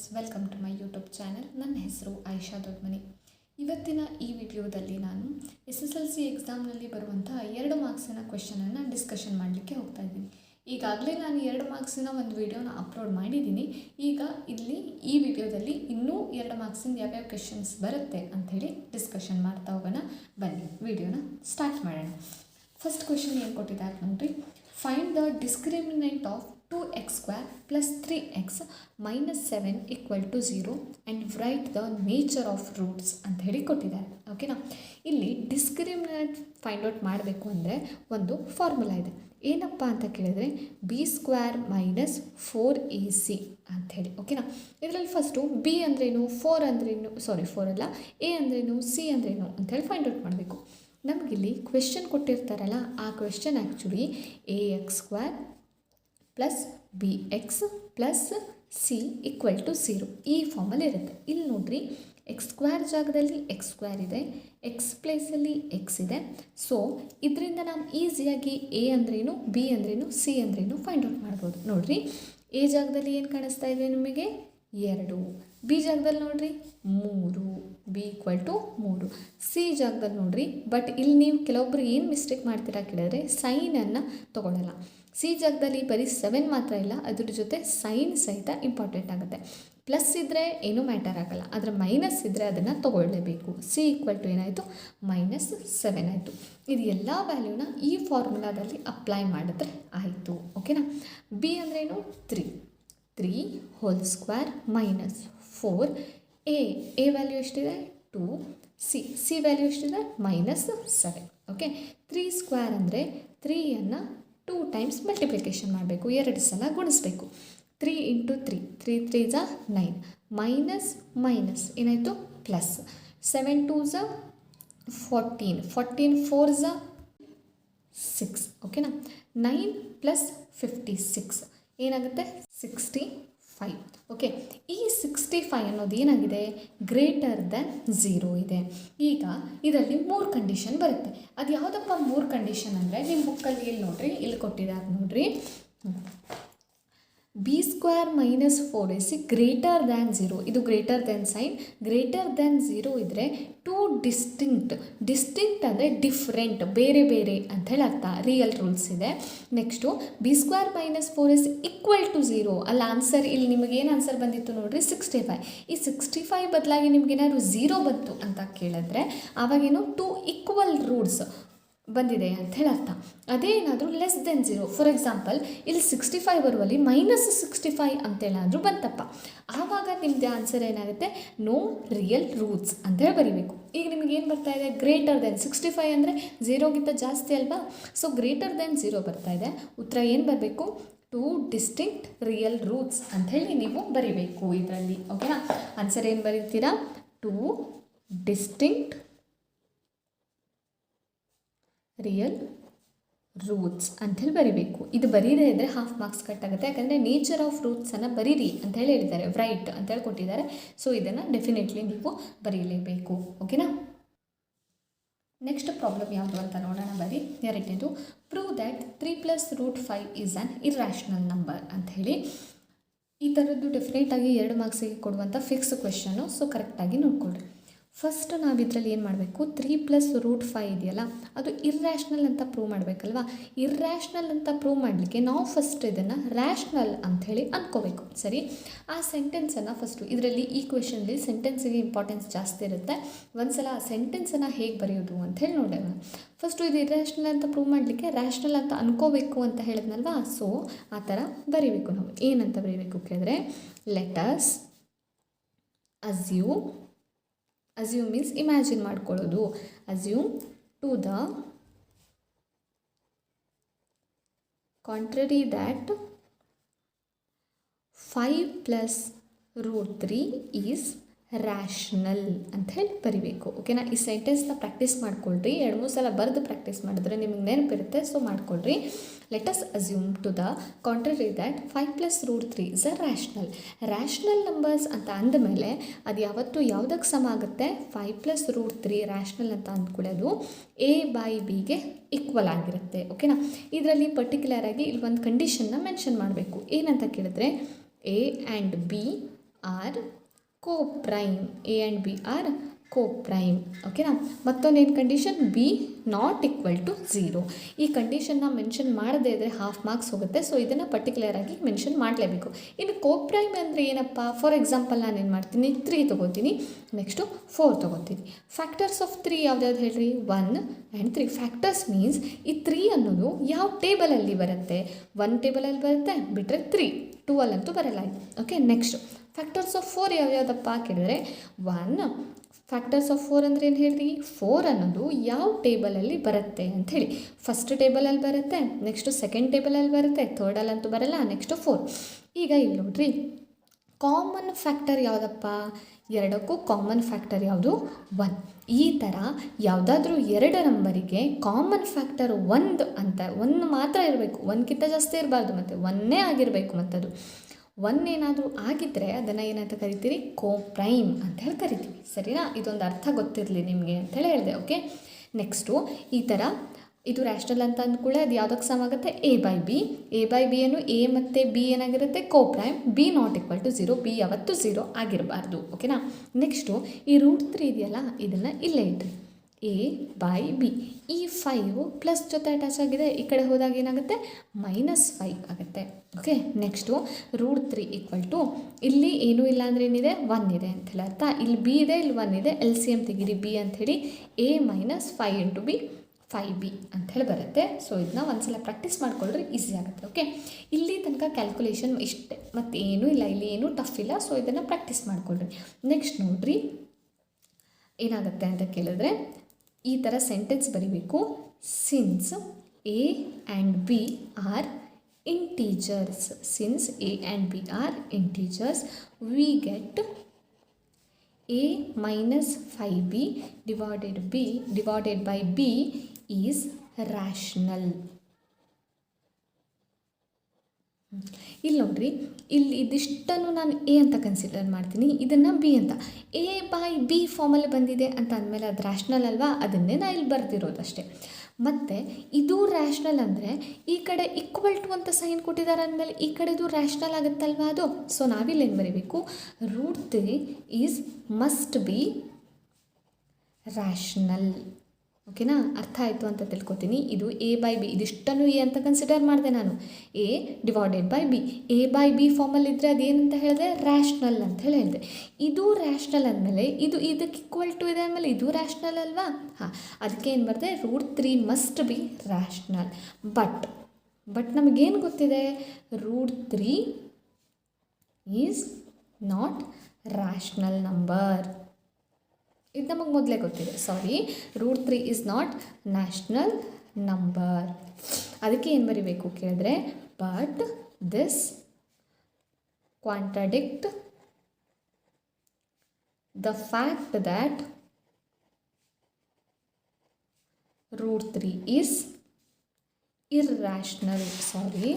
Friends, welcome to my YouTube channel. ನನ್ನ ಹೆಸರು ಆಯಿಷಾ ದೊಡ್ಮನಿ. ಇವತ್ತಿನ ಈ ವಿಡಿಯೋದಲ್ಲಿ ನಾನು SSLC ಎಕ್ಸಾಮ್ನಲ್ಲಿ ಬರುವಂತಹ 2 ಮಾರ್ಕ್ಸಿನ ಕ್ವೆಶನನ್ನು ಡಿಸ್ಕಷನ್ ಮಾಡಲಿಕ್ಕೆ ಹೋಗ್ತಾ ಇದ್ದೀನಿ. ಈಗಾಗಲೇ ನಾನು 2 ಮಾರ್ಕ್ಸಿನ ಒಂದು ವಿಡಿಯೋನ ಅಪ್ಲೋಡ್ ಮಾಡಿದ್ದೀನಿ. ಈಗ ಇಲ್ಲಿ ಈ ವಿಡಿಯೋದಲ್ಲಿ ಇನ್ನೂ 2 ಮಾರ್ಕ್ಸಿಂದ ಯಾವ್ಯಾವ ಕ್ವೆಶನ್ಸ್ ಬರುತ್ತೆ ಅಂಥೇಳಿ ಡಿಸ್ಕಷನ್ ಮಾಡ್ತಾ ಹೋಗೋಣ. ಬನ್ನಿ ವಿಡಿಯೋನ ಸ್ಟಾರ್ಟ್ ಮಾಡೋಣ. ಫಸ್ಟ್ ಕ್ವೆಶನ್ ಏನು ಕೊಟ್ಟಿದ್ದಾರೆ ನೋಡಿರಿ. Find the discriminant of 2x² plus 3x minus 7 equal to 0 and write the nature of roots ಅಂತ ಹೇಳಿ ಕೊಟ್ಟಿದ್ದಾರೆ. ಓಕೆನಾ. ಇಲ್ಲಿ ಡಿಸ್ಕ್ರಿಮಿನೆಂಟ್ ಫೈಂಡ್ ಔಟ್ ಮಾಡಬೇಕು ಅಂದರೆ ಒಂದು ಫಾರ್ಮುಲಾ ಇದೆ. ಏನಪ್ಪ ಅಂತ ಕೇಳಿದರೆ b² minus 4ac ಅಂಥೇಳಿ. ಓಕೆನಾ. ಇದರಲ್ಲಿ ಫಸ್ಟು b ಅಂದ್ರೇನು, 4 ಅಂದ್ರೇನು, 4 ಅಲ್ಲ, a ಅಂದ್ರೇನು, c ಅಂದ್ರೇನು ಅಂಥೇಳಿ ಫೈಂಡ್ ಔಟ್ ಮಾಡಬೇಕು. ನಮಗಿಲ್ಲಿ ಕ್ವೆಶ್ಚನ್ ಕೊಟ್ಟಿರ್ತಾರಲ್ಲ, ಆ question actually ax² plus bx plus c equal to 0 ಈ ಫಾರ್ಮಲ್ಲಿ ಇರುತ್ತೆ. ಇಲ್ಲಿ ನೋಡ್ರಿ, x² ಜಾಗದಲ್ಲಿ x² ಇದೆ, x ಪ್ಲೇಸಲ್ಲಿ x ಇದೆ. ಸೊ ಇದರಿಂದ ನಾವು ಈಸಿಯಾಗಿ a ಅಂದ್ರೇನು, b ಅಂದ್ರೇನು, c ಅಂದ್ರೇನು ಫೈಂಡ್ ಔಟ್ ಮಾಡ್ಬೋದು. ನೋಡಿರಿ, a ಜಾಗದಲ್ಲಿ ಏನು ಕಾಣಿಸ್ತಾ ಇದೆ ನಿಮಗೆ, 2. ಬಿ ಜಾಗದಲ್ಲಿ ನೋಡಿರಿ 3, b ಈಕ್ವಲ್ ಟು 3. ಸಿ ಜಾಗದಲ್ಲಿ ನೋಡಿರಿ, ಬಟ್ ಇಲ್ಲಿ ನೀವು ಕೆಲವೊಬ್ರು ಏನು ಮಿಸ್ಟೇಕ್ ಮಾಡ್ತೀರಾ ಕೇಳಿದ್ರೆ ಸೈನನ್ನು ತೊಗೊಳ್ಳಲ್ಲ. ಸಿ ಜಾಗದಲ್ಲಿ ಬರೀ 7 ಮಾತ್ರ ಇಲ್ಲ, ಅದ್ರ ಜೊತೆ ಸೈನ್ ಸಹಿತ ಇಂಪಾರ್ಟೆಂಟ್ ಆಗುತ್ತೆ. ಪ್ಲಸ್ ಇದ್ದರೆ ಏನೂ ಮ್ಯಾಟರ್ ಆಗಲ್ಲ, ಆದರೆ ಮೈನಸ್ ಇದ್ದರೆ ಅದನ್ನು ತೊಗೊಳ್ಳೇಬೇಕು. ಸಿ ಈಕ್ವಲ್ ಟು ಏನಾಯಿತು, -7 ಆಯಿತು. ಇದು ಎಲ್ಲ ವ್ಯಾಲ್ಯೂನ ಈ ಫಾರ್ಮುಲಾದಲ್ಲಿ ಅಪ್ಲೈ ಮಾಡಿದ್ರೆ ಆಯಿತು. ಓಕೆನಾ. ಬಿ ಅಂದ್ರೇನು, 3 whole square minus 4. A value ಎಷ್ಟಿದೆ, 2. ಸಿ ವ್ಯಾಲ್ಯೂ ಎಷ್ಟಿದೆ, -7. ಓಕೆ. 3² ಅಂದರೆ 3ಯನ್ನು 2 ಟೈಮ್ಸ್ ಮಲ್ಟಿಪ್ಲಿಕೇಶನ್ ಮಾಡಬೇಕು, 2 ಸಲ ಗುಣಿಸ್ಬೇಕು. 3 × 3 3 × 9 ಮೈನಸ್ ಏನಾಯಿತು, ಪ್ಲಸ್ 7 × 2 14 14 4 6. ಓಕೆನಾ. 9 + 56 ಏನಾಗುತ್ತೆ, 65. ಓಕೆ. ಈ 65 ಅನ್ನೋದು ಏನಾಗಿದೆ, ಗ್ರೇಟರ್ ದೆನ್ 0 ಇದೆ. ಈಗ ಇದರಲ್ಲಿ 3 ಕಂಡೀಷನ್ ಬರುತ್ತೆ. ಅದು ಯಾವುದಪ್ಪ 3 ಕಂಡೀಷನ್ ಅಂದರೆ, ನಿಮ್ಮ ಬುಕ್ಕಲ್ಲಿ ಇಲ್ಲಿ ನೋಡಿರಿ, ಇಲ್ಲಿ ಕೊಟ್ಟಿದ್ದಾರೆ ನೋಡಿರಿ, b² minus 4ac greater than 0. ಇದು greater than sign. Greater than 0 ಇದ್ದರೆ 2 ಡಿಸ್ಟಿಂಕ್ಟ್ ಅಂದರೆ ಡಿಫ್ರೆಂಟ್, ಬೇರೆ ಬೇರೆ ಅಂಥೇಳಿ ಅರ್ಥ. ರಿಯಲ್ ರೂಲ್ಸ್ ಇದೆ. Next b² minus 4ac equal to 0. ಅಲ್ಲಿ ಆನ್ಸರ್, ಇಲ್ಲಿ ನಿಮಗೇನು ಆನ್ಸರ್ ಬಂದಿತ್ತು ನೋಡಿರಿ, 65. ಈ 65 ಬದಲಾಗಿ ನಿಮಗೇನಾದ್ರು 0 ಬಂತು ಅಂತ ಕೇಳಿದ್ರೆ ಆವಾಗೇನು 2 ಈಕ್ವಲ್ ರೂಟ್ಸ್ ಬಂದಿದೆ ಅಂಥೇಳಿ ಅರ್ಥ. ಅದೇ ಏನಾದರೂ ಲೆಸ್ ದೆನ್ 0, ಫಾರ್ ಎಕ್ಸಾಂಪಲ್ ಇಲ್ಲಿ 65 ಬರುವಲ್ಲಿ -65 ಅಂತೇನಾದರೂ ಬಂತಪ್ಪ, ಆವಾಗ ನಿಮ್ಮದು ಆನ್ಸರ್ ಏನಾಗುತ್ತೆ, ನೋ ರಿಯಲ್ ರೂಟ್ಸ್ ಅಂತೇಳಿ ಬರೀಬೇಕು. ಈಗ ನಿಮಗೇನು ಬರ್ತಾ ಇದೆ, ಗ್ರೇಟರ್ ದೆನ್ 65 ಅಂದರೆ 0ಗಿಂತ ಜಾಸ್ತಿ ಅಲ್ವಾ, ಸೊ ಗ್ರೇಟರ್ ದೆನ್ 0 ಬರ್ತಾ ಇದೆ. ಉತ್ತರ ಏನು ಬರಬೇಕು, 2 ಡಿಸ್ಟಿಂಕ್ಟ್ ರಿಯಲ್ ರೂಟ್ಸ್ ಅಂಥೇಳಿ ನೀವು ಬರೀಬೇಕು ಇದರಲ್ಲಿ. ಓಕೆನಾ. ಆನ್ಸರ್ ಏನು ಬರೀತೀರಾ, 2 ಡಿಸ್ಟಿಂಕ್ಟ್ ರಿಯಲ್ ರೂಟ್ಸ್ ಅಂಥೇಳಿ ಬರೀಬೇಕು. ಇದು ಬರೀದೇ ಇದ್ದರೆ ಹಾಫ್ ಮಾರ್ಕ್ಸ್ ಕಟ್ ಆಗುತ್ತೆ. ಯಾಕಂದರೆ ನೇಚರ್ ಆಫ್ ರೂಟ್ಸನ್ನು ಬರೀರಿ ಅಂಥೇಳಿ ಹೇಳಿದ್ದಾರೆ, ರೈಟ್ ಅಂತೇಳಿ ಕೊಟ್ಟಿದ್ದಾರೆ. ಸೊ ಇದನ್ನು ಡೆಫಿನೆಟ್ಲಿ ನೀವು ಬರೀಲೇಬೇಕು. ಓಕೆನಾ. ನೆಕ್ಸ್ಟ್ ಪ್ರಾಬ್ಲಮ್ ಯಾವುದು ಅಂತ ನೋಡೋಣ. ಬರೀ 2ನೇದು, prove that 3 + √5 is an irrational number ಅಂಥೇಳಿ. ಈ ಥರದ್ದು ಡೆಫಿನೆಟಾಗಿ 2 ಮಾರ್ಕ್ಸಿಗೆ ಕೊಡುವಂಥ ಫಿಕ್ಸ್ ಕ್ವೆಶನ್ನು. ಸೊ ಕರೆಕ್ಟಾಗಿ ನೋಡ್ಕೊಳ್ರಿ. ಫಸ್ಟ್ ನಾವು ಇದರಲ್ಲಿ ಏನು ಮಾಡಬೇಕು, 3 + √5 ಇದೆಯಲ್ಲ, ಅದು ಇರ್ರ್ಯಾಷನಲ್ ಅಂತ ಪ್ರೂವ್ ಮಾಡಬೇಕಲ್ವಾ. ಇರ್ರ್ಯಾಷನಲ್ ಅಂತ ಪ್ರೂವ್ ಮಾಡಲಿಕ್ಕೆ ನಾವು ಫಸ್ಟ್ ಇದನ್ನು ರ್ಯಾಷನಲ್ ಅಂಥೇಳಿ ಅಂದ್ಕೋಬೇಕು. ಸರಿ. ಆ ಸೆಂಟೆನ್ಸನ್ನು ಫಸ್ಟು, ಇದರಲ್ಲಿ ಈ ಕ್ವೆಶನಲ್ಲಿ ಸೆಂಟೆನ್ಸಿಗೆ ಇಂಪಾರ್ಟೆನ್ಸ್ ಜಾಸ್ತಿ ಇರುತ್ತೆ. ಒಂದು ಸಲ ಆ ಸೆಂಟೆನ್ಸನ್ನು ಹೇಗೆ ಬರೆಯೋದು ಅಂಥೇಳಿ ನೋಡೋಣ. ಫಸ್ಟು ಇದು ಇರ್ರ್ಯಾಷನಲ್ ಅಂತ ಪ್ರೂವ್ ಮಾಡಲಿಕ್ಕೆ ರ್ಯಾಷನಲ್ ಅಂತ ಅನ್ಕೋಬೇಕು ಅಂತ ಹೇಳಿದ್ನಲ್ವಾ. ಸೊ ಆ ಥರ ಬರೀಬೇಕು ನಾವು. ಏನಂತ ಬರೀಬೇಕು ಕೇಳಿದ್ರೆ, ಲೆಟಸ್ ಅಸ್ಯೂಮ್ ಮೀನ್ಸ್ ಇಮ್ಯಾಜಿನ್ ಮಾಡ್ಕೊಳ್ಳೋದು. Assume to the contrary that 5 + √3 is rational ಅಂತ ಹೇಳಿ ಬರಿಬೇಕು. ಓಕೆನಾ. ಈ ಸೆಂಟೆನ್ಸ್ನ ಪ್ರಾಕ್ಟೀಸ್ ಮಾಡ್ಕೊಳ್ರಿ. 2-3 ಸಲ ಬರೆದು ಪ್ರಾಕ್ಟೀಸ್ ಮಾಡಿದ್ರೆ ನಿಮಗೆ ನೆನಪಿರುತ್ತೆ. ಸೊ ಮಾಡ್ಕೊಳ್ರಿ. Let's assume to the contrary that 5 + √3 is a rational. Rational numbers ಅಂತ ಅಂದಮೇಲೆ ಅದು ಯಾವತ್ತೂ ಯಾವುದಕ್ಕೆ ಸಮ ಆಗುತ್ತೆ, 5 + √3 ರ್ಯಾಷನಲ್ ಅಂತ ಅಂದ್ಕೊಳ್ಳೋದು a/bಗೆ ಈಕ್ವಲ್ ಆಗಿರುತ್ತೆ. ಓಕೆನಾ. ಇದರಲ್ಲಿ ಪರ್ಟಿಕ್ಯುಲರ್ ಆಗಿ ಇಲ್ಲಿ ಒಂದು ಕಂಡೀಷನ್ನ ಮೆನ್ಷನ್ ಮಾಡಬೇಕು. ಏನಂತ ಕೇಳಿದ್ರೆ, a and b are coprime. A and B are coprime. ಓಕೆನಾ. ಮತ್ತೊಂದೇನು condition, B not equal to 0. ಈ ಕಂಡೀಷನ್ನ ಮೆನ್ಷನ್ ಮಾಡದೇ ಇದ್ದರೆ ಹಾಫ್ ಮಾರ್ಕ್ಸ್ ಹೋಗುತ್ತೆ. ಸೊ ಇದನ್ನು ಪರ್ಟಿಕ್ಯುಲರಾಗಿ ಮೆನ್ಷನ್ ಮಾಡಲೇಬೇಕು. ಇನ್ನು ಕೋಪ್ರೈಮ್ ಅಂದರೆ ಏನಪ್ಪ, ಫಾರ್ ಎಕ್ಸಾಂಪಲ್ ನಾನೇನು ಮಾಡ್ತೀನಿ, 3 ತೊಗೋತೀನಿ, ನೆಕ್ಸ್ಟು 4 ತೊಗೋತೀನಿ. ಫ್ಯಾಕ್ಟರ್ಸ್ ಆಫ್ 3 ಯಾವ್ದಾವ್ದು ಹೇಳ್ರಿ, 1 ಆ್ಯಂಡ್ 3. ಫ್ಯಾಕ್ಟರ್ಸ್ ಮೀನ್ಸ್ ಈ 3 ಅನ್ನೋದು ಯಾವ ಟೇಬಲಲ್ಲಿ ಬರುತ್ತೆ, 1 ಟೇಬಲಲ್ಲಿ ಬರುತ್ತೆ, ಬಿಟ್ಟರೆ 3 2 ಅಲ್ಲಂತೂ ಬರಲ್ಲ. ಓಕೆ. ನೆಕ್ಸ್ಟ್ ಫ್ಯಾಕ್ಟರ್ಸ್ ಆಫ್ 4 ಯಾವ್ಯಾವುದಪ್ಪ ಕೇಳಿದ್ರೆ 1. ಫ್ಯಾಕ್ಟರ್ಸ್ ಆಫ್ 4 ಅಂದರೆ ಏನು ಹೇಳ್ರಿ, 4 ಅನ್ನೋದು ಯಾವ ಟೇಬಲಲ್ಲಿ ಬರುತ್ತೆ ಅಂಥೇಳಿ. ಫಸ್ಟ್ ಟೇಬಲಲ್ಲಿ ಬರುತ್ತೆ, ನೆಕ್ಸ್ಟು ಸೆಕೆಂಡ್ ಟೇಬಲಲ್ಲಿ ಬರುತ್ತೆ, ಥರ್ಡಲ್ಲಂತೂ ಬರಲ್ಲ, ನೆಕ್ಸ್ಟು 4. ಈಗ ಇಲ್ಲಿ ನೋಡ್ರಿ, ಕಾಮನ್ ಫ್ಯಾಕ್ಟರ್ ಯಾವುದಪ್ಪ, ಎರಡಕ್ಕೂ ಕಾಮನ್ ಫ್ಯಾಕ್ಟರ್ ಯಾವುದು, 1. ಈ ಥರ ಯಾವುದಾದ್ರೂ 2 ನಂಬರಿಗೆ ಕಾಮನ್ ಫ್ಯಾಕ್ಟರ್ 1 ಅಂತ 1 ಮಾತ್ರ ಇರಬೇಕು, 1ಕ್ಕಿಂತ ಜಾಸ್ತಿ ಇರಬಾರ್ದು, ಮತ್ತು 1 ಆಗಿರಬೇಕು. ಮತ್ತದು 1 ಏನಾದರೂ ಆಗಿದ್ದರೆ ಅದನ್ನು ಏನಂತ ಕರಿತೀರಿ, ಕೋಪ್ರೈಮ್ ಅಂತ ಹೇಳಿ ಕರಿತೀವಿ. ಸರಿನಾ. ಇದೊಂದು ಅರ್ಥ ಗೊತ್ತಿರಲಿ ನಿಮಗೆ ಅಂತೇಳಿ ಹೇಳಿದೆ. ಓಕೆ. ನೆಕ್ಸ್ಟು ಈ ಥರ ಇದು ರ್ಯಾಷನಲ್ ಅಂತ ಅಂದ್ಕೂಳೆ ಅದು ಯಾವುದಕ್ಕೆ ಸಮ ಆಗುತ್ತೆ, A by B. A by B ಏನು, ಎ ಮತ್ತು ಬಿ ಏನಾಗಿರುತ್ತೆ, coprime. B not equal to 0. B ಯಾವತ್ತೂ 0 ಆಗಿರಬಾರ್ದು. ಓಕೆನಾ. ನೆಕ್ಸ್ಟು ಈ √3 ಇದೆಯಲ್ಲ, ಇದನ್ನು ಇಲ್ಲೇ ಇಡ್ರಿ, ಎ ಬೈ ಬಿ. ಈ 5 ಪ್ಲಸ್ ಜೊತೆ ಅಟ್ಯಾಚ್ ಆಗಿದೆ, ಈ ಕಡೆ ಹೋದಾಗ ಏನಾಗುತ್ತೆ, -5 ಆಗುತ್ತೆ. ಓಕೆ. ನೆಕ್ಸ್ಟು √3 ಈಕ್ವಲ್ ಟು, ಇಲ್ಲಿ ಏನೂ ಇಲ್ಲ ಅಂದರೆ ಏನಿದೆ, 1 ಇದೆ ಅಂಥೇಳಿ ಅರ್ಥ. ಇಲ್ಲಿ ಬಿ ಇದೆ, ಇಲ್ಲಿ 1 ಇದೆ, LCM ತೆಗೀರಿ ಬಿ ಅಂಥೇಳಿ, a - 5 × b 5b ಅಂಥೇಳಿ ಬರುತ್ತೆ. ಸೊ ಇದನ್ನ ಒಂದ್ಸಲ ಪ್ರಾಕ್ಟೀಸ್ ಮಾಡ್ಕೊಳ್ರಿ, ಈಸಿ ಆಗುತ್ತೆ. ಓಕೆ. ಇಲ್ಲಿ ತನಕ ಕ್ಯಾಲ್ಕುಲೇಷನ್ ಇಷ್ಟೇ, ಮತ್ತು ಏನೂ ಇಲ್ಲ, ಇಲ್ಲಿ ಏನೂ ಟಫ್ ಇಲ್ಲ. ಸೊ ಇದನ್ನು ಪ್ರಾಕ್ಟೀಸ್ ಮಾಡ್ಕೊಳ್ರಿ. ನೆಕ್ಸ್ಟ್ ನೋಡ್ರಿ ಏನಾಗುತ್ತೆ ಅಂತ ಕೇಳಿದ್ರೆ, ಈ ಥರ ಸೆಂಟೆನ್ಸ್ ಬರೀಬೇಕು. Since A and B R integers, since A and B R integers, we get a - 5b divided by b is rational. ಇಲ್ಲಿ ನೋಡ್ರಿ, ಇಲ್ಲಿ ಇದಿಷ್ಟನ್ನು ನಾನು ಎ ಅಂತ ಕನ್ಸಿಡರ್ ಮಾಡ್ತೀನಿ, ಇದನ್ನು ಬಿ ಅಂತ. ಎ ಬೈ ಬಿ ಫಾರ್ಮಲ್ಲಿ ಬಂದಿದೆ ಅಂತ ಅಂದಮೇಲೆ ಅದು ರ್ಯಾಷ್ನಲ್ ಅಲ್ವಾ, ಅದನ್ನೇ ನಾನು ಇಲ್ಲಿ ಬರೆದಿರೋದಷ್ಟೇ. ಮತ್ತು ಇದು ರ್ಯಾಷ್ನಲ್ ಅಂದರೆ ಈ ಕಡೆ ಈಕ್ವಲ್ ಟು ಅಂತ ಸೈನ್ ಕೊಟ್ಟಿದ್ದಾರೆ ಅಂದಮೇಲೆ ಈ ಕಡೆದು ರ್ಯಾಷ್ನಲ್ ಆಗುತ್ತಲ್ವಾ ಅದು. ಸೊ ನಾವಿಲ್ಲಿ ಏನು ಬರೀಬೇಕು, √3 ಈಸ್ ಮಸ್ಟ್ ಬಿ ರ್ಯಾಷ್ನಲ್. ಓಕೆನಾ. ಅರ್ಥ ಆಯಿತು ಅಂತ ತಿಳ್ಕೊತೀನಿ. ಇದು ಎ ಬೈ ಬಿ, ಇದಿಷ್ಟನ್ನು ಎ ಅಂತ ಕನ್ಸಿಡರ್ ಮಾಡಿದೆ ನಾನು. A divided by B, A by B ಫಾರ್ಮಲ್ಲಿದ್ದರೆ ಅದೇನಂತ ಹೇಳಿದೆ, ರ್ಯಾಷ್ನಲ್ ಅಂತ ಹೇಳಿ ಹೇಳಿದೆ. ಇದು ರ್ಯಾಷ್ನಲ್ ಅಂದಮೇಲೆ ಇದು ಇದಕ್ಕೆ ಈಕ್ವಲ್ ಟು ಇದೆ ಅಂದಮೇಲೆ ಇದು ರ್ಯಾಷ್ನಲ್ ಅಲ್ವಾ. ಹಾಂ, ಅದಕ್ಕೆ ಏನು ಬರ್ತದೆ, √3 ಮಸ್ಟ್ ಬಿ ರ್ಯಾಷ್ನಲ್. ಬಟ್ ನಮಗೇನು ಗೊತ್ತಿದೆ, √3 ಈಸ್ ನಾಟ್ ರ್ಯಾಷ್ನಲ್ ನಂಬರ್. ಇದು ನಮಗೆ ಮೊದಲೇ ಗೊತ್ತಿದೆ. ಸಾರಿ, √3 ಈಸ್ ನಾಟ್ ನ್ಯಾಷನಲ್ ನಂಬರ್. ಅದಕ್ಕೆ ಏನು ಬರೀಬೇಕು ಕೇಳಿದ್ರೆ, but this contradict the fact that √3 is irrational. Sorry,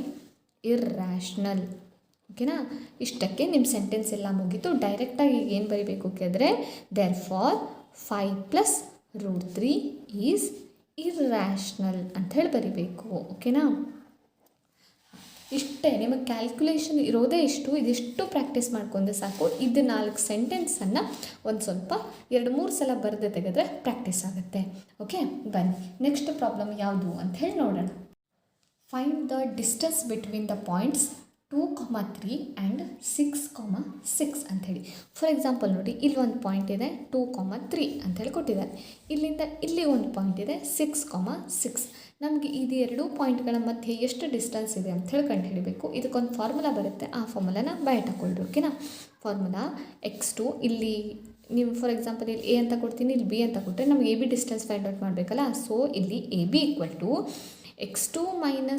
irrational. ಓಕೆನಾ. ಇಷ್ಟಕ್ಕೆ ನಿಮ್ಮ ಸೆಂಟೆನ್ಸ್ ಎಲ್ಲ ಮುಗೀತು. ಡೈರೆಕ್ಟಾಗಿ ಈಗ ಏನು ಬರೀಬೇಕು ಕೇಳಿದ್ರೆ, ದೇರ್ ಫಾರ್ 5 + √3 ಈಸ್ ಇರ್ರ್ಯಾಷನಲ್ ಅಂಥೇಳಿ ಬರೀಬೇಕು. ಓಕೆನಾ. ಇಷ್ಟೇ, ನಿಮಗೆ ಕ್ಯಾಲ್ಕುಲೇಷನ್ ಇರೋದೇ ಇದಿಷ್ಟು ಪ್ರಾಕ್ಟೀಸ್ ಮಾಡ್ಕೊಂಡ್ರೆ ಸಾಕು. ಇದು 4 ಸೆಂಟೆನ್ಸನ್ನು ಒಂದು ಸ್ವಲ್ಪ 2-3 ಸಲ ಬರೆದು ತೆಗೆದ್ರೆ ಪ್ರಾಕ್ಟೀಸ್ ಆಗುತ್ತೆ. ಓಕೆ. ಬನ್ನಿ ನೆಕ್ಸ್ಟ್ ಪ್ರಾಬ್ಲಮ್ ಯಾವುದು ಅಂತ ಹೇಳಿ ನೋಡೋಣ. Find the distance between the points 2,3 and 6,6 ಅಂಥೇಳಿ. ಫಾರ್ ಎಕ್ಸಾಂಪಲ್ ನೋಡಿ, ಇಲ್ಲಿ ಒಂದು ಪಾಯಿಂಟ್ ಇದೆ 2,3 ಅಂಥೇಳಿ ಕೊಟ್ಟಿದ್ದಾರೆ. ಇಲ್ಲಿಂದ ಇಲ್ಲಿ ಒಂದು ಪಾಯಿಂಟ್ ಇದೆ 6,6. ನಮಗೆ ಇದು 2 ಪಾಯಿಂಟ್ಗಳ ಮಧ್ಯೆ ಎಷ್ಟು ಡಿಸ್ಟೆನ್ಸ್ ಇದೆ ಅಂಥೇಳಿ ಕಂಡು ಹಿಡಿಬೇಕು. ಇದಕ್ಕೊಂದು ಫಾರ್ಮುಲಾ ಬರುತ್ತೆ, ಆ ಫಾರ್ಮುಲಾನ ಬಯಟ್ ಹಾಕ್ಕೊಳ್ರಿ. ಓಕೆನಾ. ಫಾರ್ಮುಲಾ x2, ಇಲ್ಲಿ ನೀವು ಫಾರ್ ಎಕ್ಸಾಂಪಲ್ ಇಲ್ಲಿ ಎ ಅಂತ ಕೊಡ್ತೀನಿ, ಇಲ್ಲಿ ಬಿ ಅಂತ ಕೊಟ್ಟರೆ ನಮಗೆ A B distance find out ಮಾಡಬೇಕಲ್ಲ. ಸೊ ಇಲ್ಲಿ A B equal to x2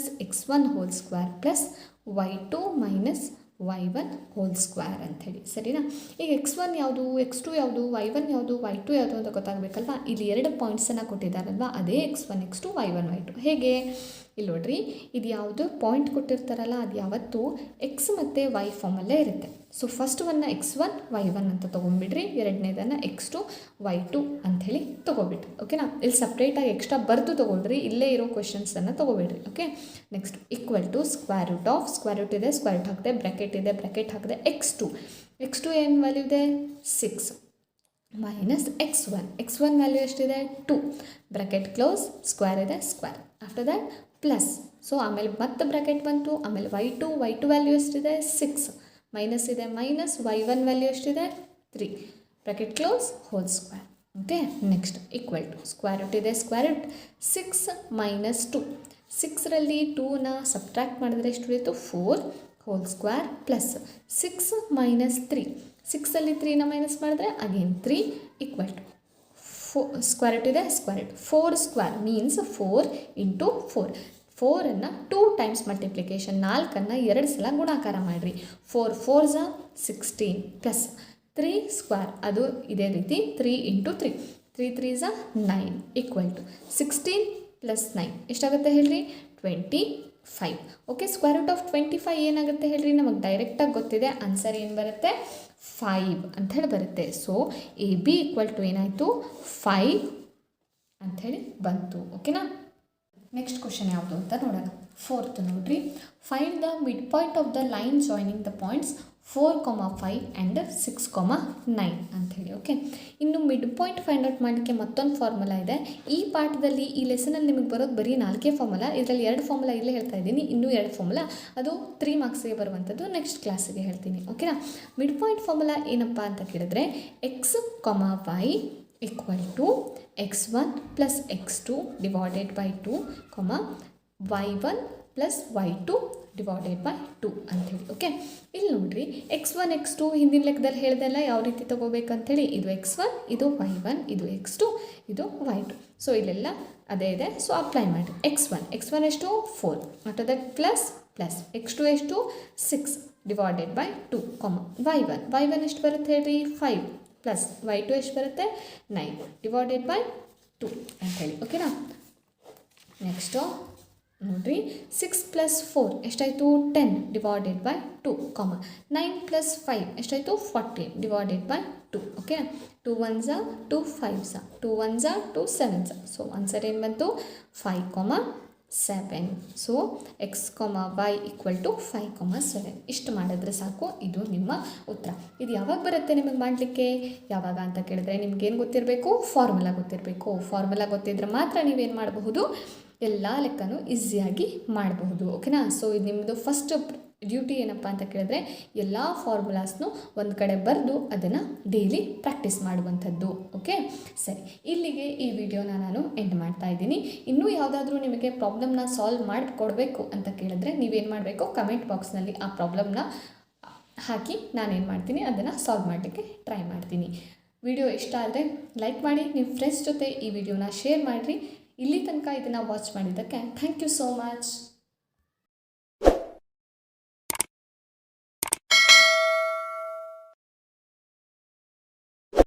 - x1 whole square plus y2 - y1 whole square ಅಂಥೇಳಿ. ಸರಿನಾ. ಈಗ x1 ಯಾವುದು, x2 ಯಾವುದು, y1 ಯಾವುದು, y2 ಯಾವುದು ಅಂತ ಗೊತ್ತಾಗಬೇಕಲ್ವಾ. ಇಲ್ಲಿ 2 ಪಾಯಿಂಟ್ಸನ್ನು ಕೊಟ್ಟಿದ್ದಾರಲ್ವ, ಅದೇ x1 x2 y1 y2. ಹೇಗೆ, ಇಲ್ಲಿ ನೋಡ್ರಿ, ಇದು ಯಾವುದು ಪಾಯಿಂಟ್ ಕೊಟ್ಟಿರ್ತಾರಲ್ಲ ಅದು ಯಾವತ್ತು ಎಕ್ಸ್ ಮತ್ತು ವೈ ಫಾರ್ಮಲ್ಲೇ ಇರುತ್ತೆ. ಸೊ ಫಸ್ಟ್ ಒನ್ನ x1 y1 ಅಂತ ತೊಗೊಂಡ್ಬಿಡ್ರಿ, ಎರಡನೇದನ್ನು x2 y2 ಅಂಥೇಳಿ ತೊಗೊಬಿಡ್ರಿ. ಓಕೆನಾ. ಇಲ್ಲಿ ಸಪ್ರೇಟಾಗಿ ಎಕ್ಸ್ಟ್ರಾ ಬರೆದು ತೊಗೊಳ್ರಿ, ಇಲ್ಲೇ ಇರೋ ಕ್ವೆಶನ್ಸನ್ನು ತೊಗೊಬಿಡ್ರಿ. Okay. Next equal to square root ಇದೆ, ಸ್ಕ್ವೇರ್ ರೂಟ್ ಹಾಕಿದೆ, ಬ್ರ್ಯಾಕೆಟ್ ಇದೆ, ಬ್ರ್ಯಾಕೆಟ್ ಹಾಕಿದೆ x2. x2 ಏನು ವ್ಯಾಲ್ಯೂ ಇದೆ 6 ಮೈನಸ್ x1 ವ್ಯಾಲ್ಯೂ ಎಷ್ಟಿದೆ 2 ಬ್ರ್ಯಾಕೆಟ್ ಕ್ಲೋಸ್ ಸ್ಕ್ವೇರ್ ಇದೆ square after that plus so ಆಮೇಲೆ ಮತ್ತೆ ಬ್ರ್ಯಾಕೆಟ್ ಬಂತು ಆಮೇಲೆ y2 ವ್ಯಾಲ್ಯೂ ಎಷ್ಟಿದೆ 6 ಮೈನಸ್ ಇದೆ ಮೈನಸ್ y1 ವ್ಯಾಲ್ಯೂ ಎಷ್ಟಿದೆ 3 bracket close whole square okay next equal to square root ಇದೆ ಸ್ಕ್ವೇರ್ ರೂಟ್ 6 ಮೈನಸ್ 2 6ರಲ್ಲಿ 2ನ ಸಬ್ಟ್ರ್ಯಾಕ್ಟ್ ಮಾಡಿದ್ರೆ ಎಷ್ಟು ಉಳಿಯಿತು 4 ಹೋಲ್ ಸ್ಕ್ವೇರ್ ಪ್ಲಸ್ 6 ಮೈನಸ್ 3 6ಅಲ್ಲಿ 3ನ ಮೈನಸ್ ಮಾಡಿದ್ರೆ again 3 equal to square root ಇದೆ square root 4 square means 4 into 4 2 times multiplication 4 2 ಸಲ ಗುಣಾಕಾರ ಮಾಡಿರಿ 4 4 16 ಪ್ಲಸ್ 3 ಸ್ಕ್ವೇರ್ ಅದು ಇದೇ ರೀತಿ 3 ಇಂಟು 3 3 9 ಈಕ್ವಲ್ ಟು 16 ಪ್ಲಸ್ 9 ಎಷ್ಟಾಗುತ್ತೆ ಹೇಳ್ರಿ 25 ಓಕೆ ಸ್ಕ್ವೇರ್ ರೂಟ್ ಆಫ್ 25 ಏನಾಗುತ್ತೆ ಹೇಳ್ರಿ ನಮಗೆ ಡೈರೆಕ್ಟಾಗಿ ಗೊತ್ತಿದೆ ಆನ್ಸರ್ ಏನು ಬರುತ್ತೆ 5 ಅಂಥೇಳಿ ಬರುತ್ತೆ so A B equal to ಏನಾಯಿತು 5 ಅಂಥೇಳಿ ಬಂತು ಓಕೆನಾ ನೆಕ್ಸ್ಟ್ ಕ್ವಶನ್ ಯಾವುದು ಅಂತ ನೋಡೋಣ 4th ನೋಡ್ರಿ find the mid point of the line joining the points 4,5 and 6,9 ಅಂಥೇಳಿ ಓಕೆ ಇನ್ನು ಮಿಡ್ ಪಾಯಿಂಟ್ ಫೈಂಡ್ ಔಟ್ ಮಾಡಲಿಕ್ಕೆ ಮತ್ತೊಂದು ಫಾರ್ಮುಲಾ ಇದೆ ಈ ಪಾಠದಲ್ಲಿ ಈ ಲೆಸನಲ್ಲಿ ನಿಮಗೆ ಬರೋದು ಬರೀ 4 ಫಾರ್ಮುಲಾ ಇದರಲ್ಲಿ 2 ಫಾರ್ಮುಲಾ ಇಲ್ಲೇ ಹೇಳ್ತಾ ಇದ್ದೀನಿ ಇನ್ನೂ 2 ಫಾರ್ಮುಲಾ ಅದು 3 ಮಾರ್ಕ್ಸಿಗೆ ಬರುವಂಥದ್ದು ನೆಕ್ಸ್ಟ್ ಕ್ಲಾಸಿಗೆ ಹೇಳ್ತೀನಿ ಓಕೆನಾ ಮಿಡ್ ಪಾಯಿಂಟ್ ಫಾರ್ಮುಲಾ ಏನಪ್ಪ ಅಂತ ಕೇಳಿದ್ರೆ x, y equal to x1 plus x2 divided by 2, y1 plus y2 divided by 2 ಅಂಥೇಳಿ ಓಕೆ ಇಲ್ಲಿ ನೋಡ್ರಿ x1 x2 ಹಿಂದಿನ ಲೆಕ್ಕದಲ್ಲಿ ಹೇಳ್ದೆಲ್ಲ ಯಾವ ರೀತಿ ತೊಗೋಬೇಕಂಥೇಳಿ ಇದು x1 ಇದು y1 ಇದು x2 ಇದು y2 ಸೊ ಇಲ್ಲೆಲ್ಲ ಅದೇ ಇದೆ ಸೊ ಅಪ್ಲೈ ಮಾಡಿ x1 ಎಷ್ಟು 4 ಆಫ್ಟರ್ ದಟ್ ಪ್ಲಸ್ x2 ಎಷ್ಟು 6 divided by 2, y1 ಎಷ್ಟು ಬರುತ್ತೆ ಹೇಳ್ರಿ 5 ಪ್ಲಸ್ y2 ಎಷ್ಟು ಬರುತ್ತೆ 9 ಡಿವೈಡೆಡ್ ಬೈ 2 ಅಂಥೇಳಿ ಓಕೆನಾ ನೆಕ್ಸ್ಟು ನೋಡಿರಿ 6 ಪ್ಲಸ್ 4 ಎಷ್ಟಾಯಿತು 10 ಡಿವೈಡೆಡ್ ಬೈ 2 9 ಪ್ಲಸ್ 5 ಎಷ್ಟಾಯಿತು 14 divided by 2 okay 2 1s 2 5s 2 1s 2 7s so answer ಏನು ಬಂತು 5,7 so x, y equal to 5,7 ಇಷ್ಟು ಮಾಡಿದ್ರೆ ಸಾಕು ಇದು ನಿಮ್ಮ ಉತ್ತರ ಇದು ಯಾವಾಗ ಬರುತ್ತೆ ನಿಮಗೆ ಮಾಡಲಿಕ್ಕೆ ಯಾವಾಗ ಅಂತ ಕೇಳಿದ್ರೆ ನಿಮ್ಗೇನು ಗೊತ್ತಿರಬೇಕು ಫಾರ್ಮುಲಾ ಗೊತ್ತಿದ್ರೆ ಮಾತ್ರ ನೀವೇನು ಮಾಡಬಹುದು ಎಲ್ಲ ಲೆಕ್ಕನೂ ಈಸಿಯಾಗಿ ಮಾಡಬಹುದು ಓಕೆನಾ ಸೊ ಇದು ನಿಮ್ಮದು ಫಸ್ಟ್ ಡ್ಯೂಟಿ ಏನಪ್ಪ ಅಂತ ಕೇಳಿದ್ರೆ ಎಲ್ಲ ಫಾರ್ಮುಲಾಸ್ನು ಒಂದು ಕಡೆ ಬರೆದು ಅದನ್ನು ಡೈಲಿ ಪ್ರಾಕ್ಟೀಸ್ ಮಾಡುವಂಥದ್ದು ಓಕೆ ಸರಿ ಇಲ್ಲಿಗೆ ಈ ವಿಡಿಯೋನ ನಾನು ಎಂಡ್ ಮಾಡ್ತಾ ಇದ್ದೀನಿ ಇನ್ನೂ ಯಾವುದಾದ್ರೂ ನಿಮಗೆ ಪ್ರಾಬ್ಲಮ್ನ ಸಾಲ್ವ್ ಮಾಡಿಕೊಡ್ಬೇಕು ಅಂತ ಕೇಳಿದ್ರೆ ನೀವೇನು ಮಾಡಬೇಕು ಕಮೆಂಟ್ ಬಾಕ್ಸ್ನಲ್ಲಿ ಆ ಪ್ರಾಬ್ಲಮ್ನ ಹಾಕಿ ನಾನೇನು ಮಾಡ್ತೀನಿ ಅದನ್ನು ಸಾಲ್ವ್ ಮಾಡಲಿಕ್ಕೆ ಟ್ರೈ ಮಾಡ್ತೀನಿ ವಿಡಿಯೋ ಇಷ್ಟ ಆದರೆ ಲೈಕ್ ಮಾಡಿ ನಿಮ್ಮ ಫ್ರೆಂಡ್ಸ್ ಜೊತೆ ಈ ವಿಡಿಯೋನ ಶೇರ್ ಮಾಡಿರಿ ಇಲ್ಲಿ ತನಕ ಇದನ್ನು ವಾಚ್ ಮಾಡಿದ್ದಕ್ಕೆ ಥ್ಯಾಂಕ್ ಯು ಸೋ ಮಚ್